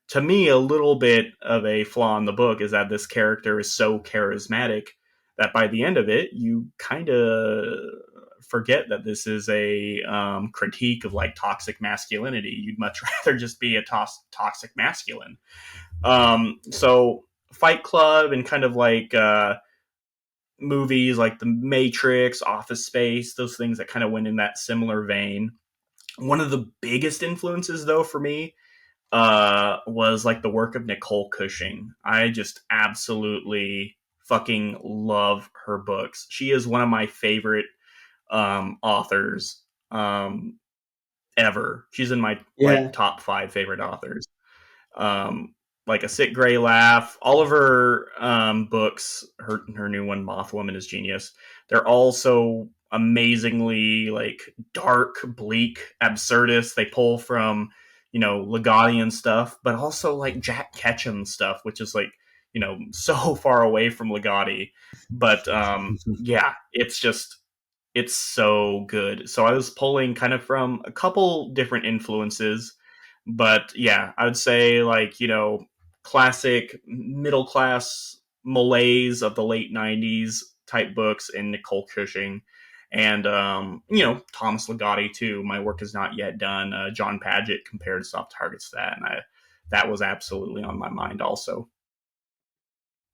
to me a little bit of a flaw in the book is that this character is so charismatic that by the end of it you kind of forget that this is a critique of like toxic masculinity. You'd much rather just be a toxic masculine. So Fight Club and kind of like movies like The Matrix, Office Space, those things that kind of went in that similar vein. One of the biggest influences, though, for me was like the work of Nicole Cushing. I just absolutely fucking love her books. She is one of my favorite authors ever. She's in my like yeah, top 5 favorite authors. um, like A Sick Gray Laugh. All of her books, her new one, Mothwoman, is genius. They're all so amazingly like dark, bleak, absurdist. They pull from Ligottian stuff, but also like Jack Ketchum stuff, which is like so far away from Ligotti. But yeah, it's so good. So I was pulling kind of from a couple different influences, but yeah, I would say like, classic middle class malaise of the late 90s type books in Nicole Cushing. And, Thomas Ligotti too. My work is not yet done. John Paget compared Soft Targets to that. And that was absolutely on my mind also.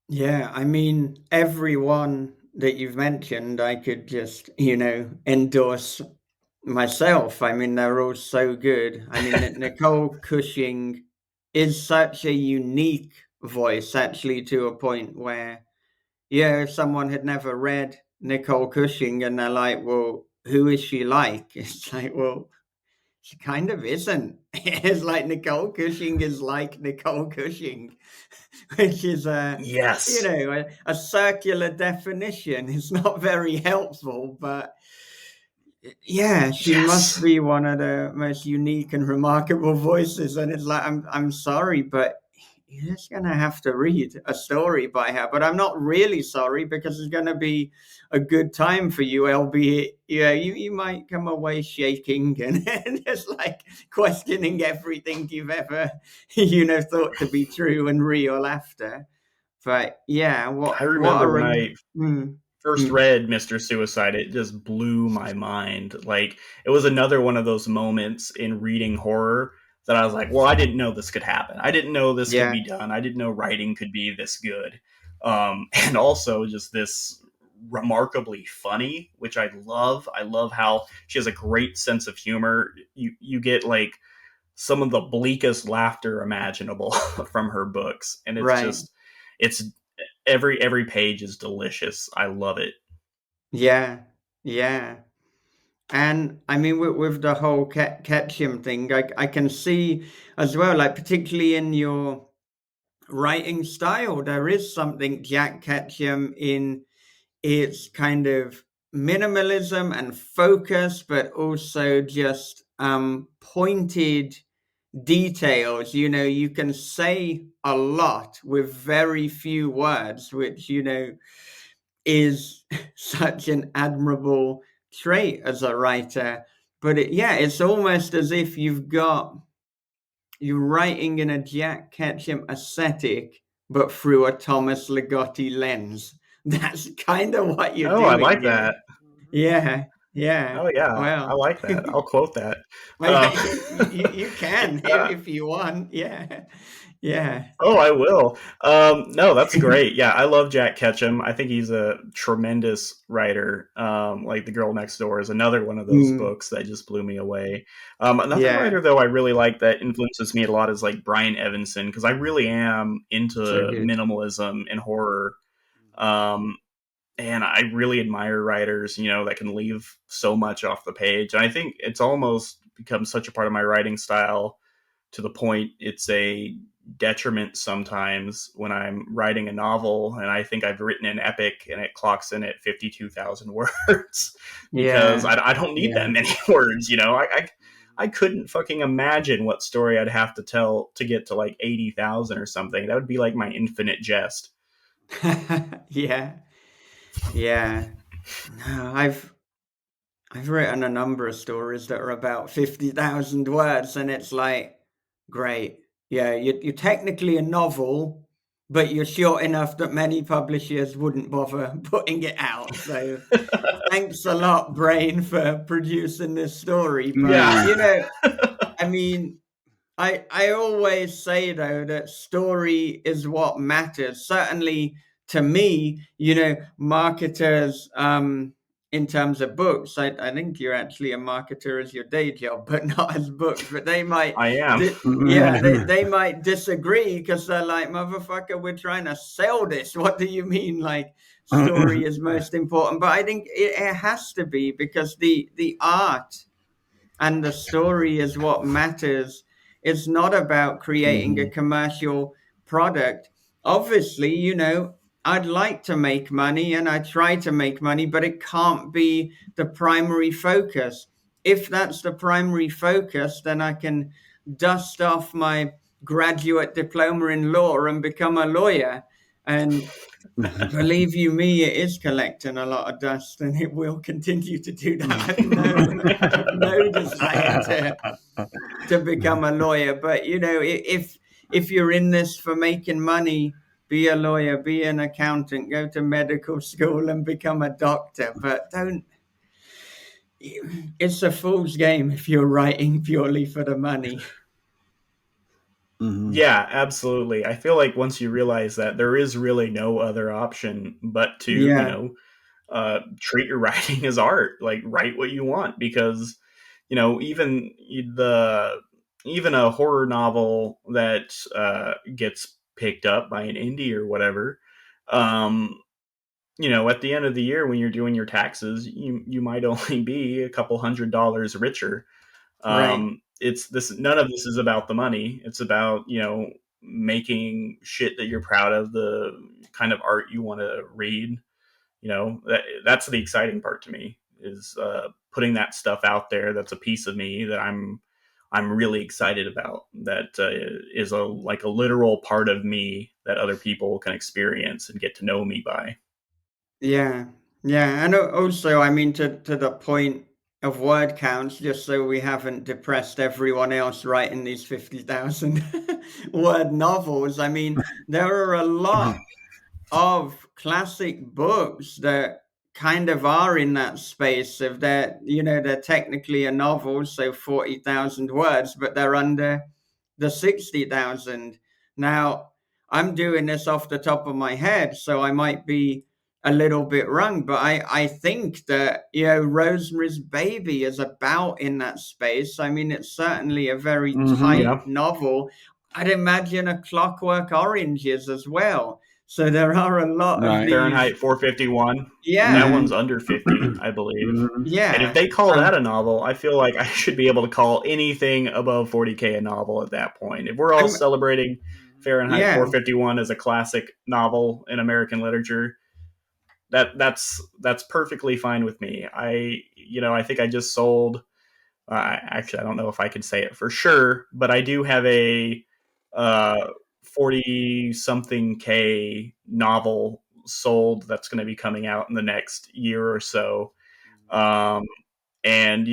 yeah. I mean, everyone that you've mentioned, I could just, endorse myself. I mean, they're all so good. I mean, Nicole Cushing is such a unique voice, actually, to a point where, yeah, if someone had never read Nicole Cushing and they're like, well, who is she like? It's like, well, she kind of isn't. It's like Nicole Cushing is like Nicole Cushing, which is Yes. a circular definition. It's not very helpful, but yeah, she must Yes. be one of the most unique and remarkable voices. And it's like, I'm sorry, but you're just gonna have to read a story by her. But I'm not really sorry because it's gonna be a good time for you, albeit yeah, you might come away shaking and just like questioning everything you've ever, thought to be true and real after. But yeah, I what a remember when I mm, first mm, read Mr. Suicide, it just blew my mind. Like, it was another one of those moments in reading horror that I was like, well, I didn't know this could happen. I didn't know this could yeah, be done. I didn't know writing could be this good. And also just this remarkably funny, which I love. I love how she has a great sense of humor. You get like some of the bleakest laughter imaginable from her books, and right. it's every page is delicious. I love it. Yeah, yeah. And I mean, with the whole Ketchum thing, I can see as well, like particularly in your writing style, there is something Jack Ketchum in its kind of minimalism and focus, but also just pointed details. You know, you can say a lot with very few words, which, you know, is such an admirable trait as a writer. But yeah, it's almost as if you're writing in a Jack Ketchum aesthetic, but through a Thomas Ligotti lens. That's kind of what you're Oh, I doing. like Yeah, that. yeah, yeah. Oh yeah, I Well, like that. I'll quote that. well, you can Uh, if you want. Yeah, yeah, oh, I will. No, that's great. Yeah, I love Jack Ketchum. I think he's a tremendous writer. Like The Girl Next Door is another one of those mm, books that just blew me away. Another yeah. writer though I really like that influences me a lot is like Brian Evanson because I really am into So good. minimalism and horror. Um, and I really admire writers, that can leave so much off the page. And I think it's almost become such a part of my writing style to the point it's a detriment sometimes when I'm writing a novel and I think I've written an epic and it clocks in at 52,000 words because Yeah, I don't need that yeah, many words. I couldn't fucking imagine what story I'd have to tell to get to like 80,000 or something. That would be like my infinite jest. yeah, yeah. No, I've written a number of stories that are about 50,000 words, and it's like, great. Yeah, you're technically a novel, but you're short enough that many publishers wouldn't bother putting it out. So thanks a lot, Brain, for producing this story. But, Yeah. you know, I mean, I always say though that story is what matters. Certainly to me, you know, marketers in terms of books, I think you're actually a marketer as your day job, but not as books. But they might I am. yeah, they might disagree because they're like, motherfucker, we're trying to sell this. What do you mean like story is most important? But I think it has to be because the art and the story is what matters. It's not about creating a commercial product. Obviously, you know, I'd like to make money and I try to make money, but it can't be the primary focus. If that's the primary focus, then I can dust off my graduate diploma in law and become a lawyer. And believe you me, it is collecting a lot of dust, and it will continue to do that. I've no desire to become a lawyer, but you know, if you're in this for making money, be a lawyer, be an accountant, go to medical school, and become a doctor. But don't. It's a fool's game if you're writing purely for the money. Yeah, absolutely. I feel like once you realize that there is really no other option but to, Yeah, treat your writing as art, like write what you want because, even even a horror novel that gets picked up by an indie or whatever, um, at the end of the year when you're doing your taxes, you might only be a couple $100 richer. right. It's this. None of this is about the money. It's about making shit that you're proud of, the kind of art you want to read. That's the exciting part to me is putting that stuff out there. That's a piece of me that I'm really excited about. That is like a literal part of me that other people can experience and get to know me by. Yeah, yeah, and also, I mean, to the point of word counts, just so we haven't depressed everyone else writing these 50,000 word novels. I mean, there are a lot of classic books that kind of are in that space of they're technically a novel, so 40,000 words, but they're under the 60,000. Now, I'm doing this off the top of my head, so I might be a little bit wrong, but I think that, you know, Rosemary's Baby is about in that space. I mean, it's certainly a very tight Yeah. novel. I'd imagine A Clockwork Orange is as well. So there are a lot of Right. these. Fahrenheit 451. Yeah, That Mhm. one's under 50, I believe. Mhm. And if yeah, they call that and a novel, I feel like I should be able to call anything above 40K a novel at that point. If we're all I'm celebrating Fahrenheit yeah. 451 as a classic novel in American literature, that's perfectly fine with me. I think I just sold. Actually, I don't know if I can say it for sure, but I do have a 40 something K novel sold that's going to be coming out in the next year or so. Um, and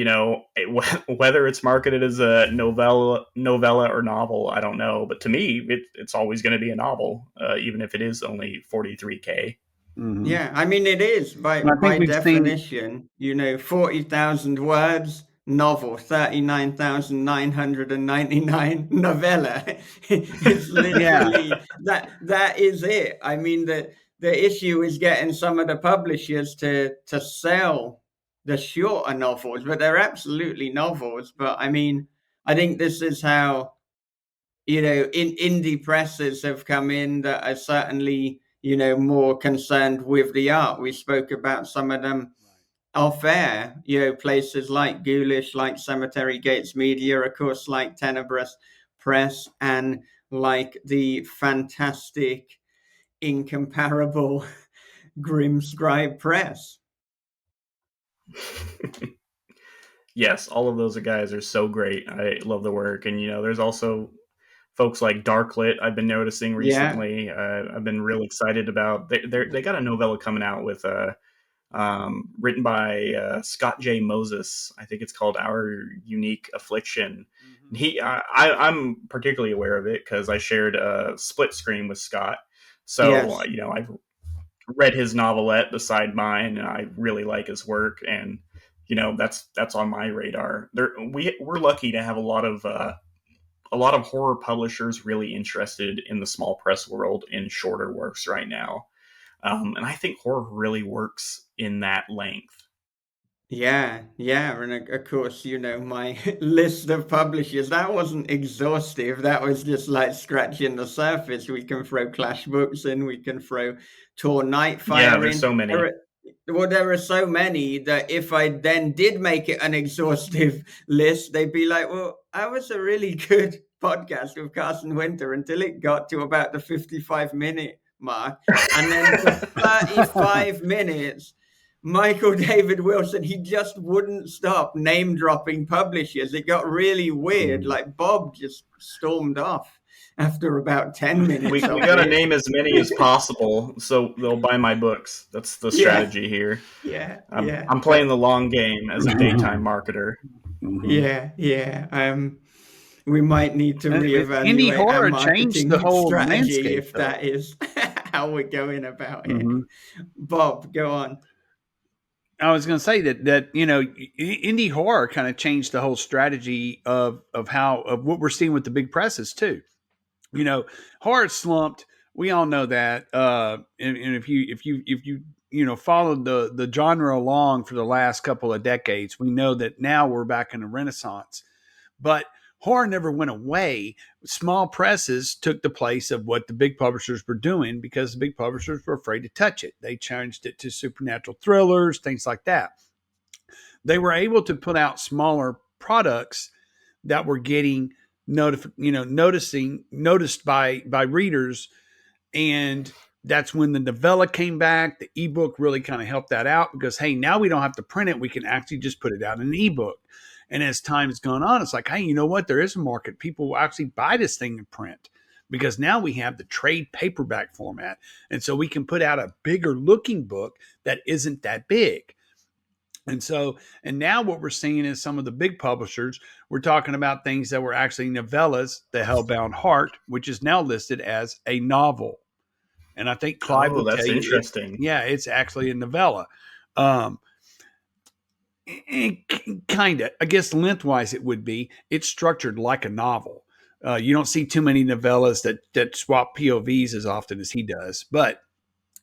whether it's marketed as a novella or novel, I don't know. But to me, it's always going to be a novel, even if it is only 43K. Mhm. Yeah, I mean it is And I by think we've seen. definition, 40,000 words, novel, 39,999 novella. It's Yeah. literally that is it. I mean the issue is getting some of the publishers to sell the shorter novels, but they're absolutely novels. But I mean, I think this is how indie presses have come in that are certainly, more concerned with the art. We spoke about some of them off air, places like Ghoulish, like Cemetery Gates Media, of course, like Tenebrous Press, and like the fantastic, incomparable Grim Scribe Press. Yes, all of those guys are so great. I love the work, and there's also folks like Darklit. I've been noticing Yeah, recently. I've been real excited about. They got a novella coming out with written by Scott J. Moses. I think it's called Our Unique Affliction. Mhm. I'm particularly aware of it because I shared a split screen with Scott. So yes. I've read his novelette beside mine, and I really like his work. And that's on my radar. We're lucky to have a lot of horror publishers really interested in the small press world in shorter works right now. And I think horror really works in that length. Yeah, yeah, and of course, my list of publishers, that wasn't exhaustive. That was just like scratching the surface. We can throw Clash Books in, we can throw Tor Yeah, Nightfire there's in. so many. There are so many that if I then did make it an exhaustive list, they'd be like, well, that was a really good podcast with Carson Winter until it got to about the 55-minute mark. And then for 35 minutes, Michael David Wilson, he just wouldn't stop name dropping publishers. It got really weird. Mhm. Like Bob just stormed off after about 10 We minutes we of got to it. name as many as possible so they'll buy my books. That's the Yeah, strategy here. yeah, I'm yeah. I'm playing But the long game as a daytime marketer. Mhm. yeah, yeah. We might need to Indie reevaluate our horror changed the marketing whole strategy landscape, if though. that is how we're going about it. Mhm. Bob, go on. I was going to say that indie horror kind of changed the whole strategy of what we're seeing with the big presses too. Horror slumped. We all know that. And if you followed the genre along for the last couple of decades, we know that now we're back in a renaissance. But horror never went away. Small presses took the place of what the big publishers were doing because the big publishers were afraid to touch it. They changed it to supernatural thrillers, things like that. They were able to put out smaller products that were getting noticed by readers, and that's when the novella came back. The ebook really kind of helped that out because hey, now we don't have to print it; we can actually just put it out in an ebook. And as time's gone on, it's like, hey, you know what? There is a market. People will actually buy this thing in print because now we have the trade paperback format, and so we can put out a bigger looking book that isn't that big. And now what we're seeing is some of the big publishers, we're talking about things that were actually novellas, The Hellbound Heart, which is now listed as a novel. And I think Clive Oh, would tell that's you interesting. it's actually a novella. Um, kind of, I guess lengthwise it would be. It's structured like a novel. You don't see too many novellas that swap POVs as often as he does. But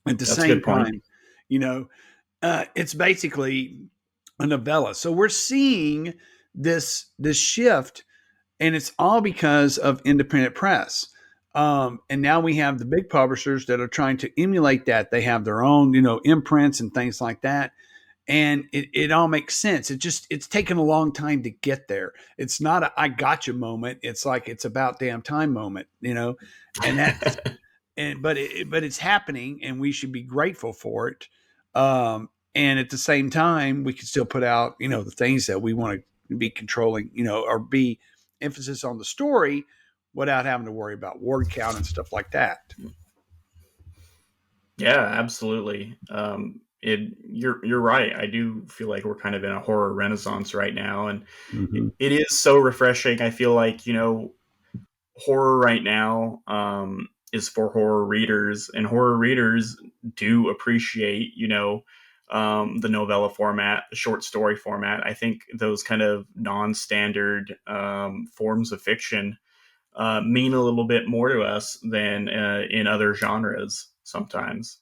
at the That's a same good point. time, you know, it's basically a novella. So we're seeing this shift, and it's all because of independent press. And now we have the big publishers that are trying to emulate that. They have their own, imprints and things like that. And it all makes sense. It's taken a long time to get there. It's not a I gotcha moment. It's like it's about damn time moment, and that's but it's happening, and we should be grateful for it. And at the same time, we can still put out, the things that we want to be controlling, or be emphasis on the story without having to worry about word count and stuff like that. Yeah, absolutely. You're right. I do feel like we're kind of in a horror renaissance right now, and Mm-hmm. it is so refreshing. I feel like horror right now is for horror readers, and horror readers do appreciate the novella format, the short story format. I think those kind of non-standard forms of fiction mean a little bit more to us than in other genres sometimes.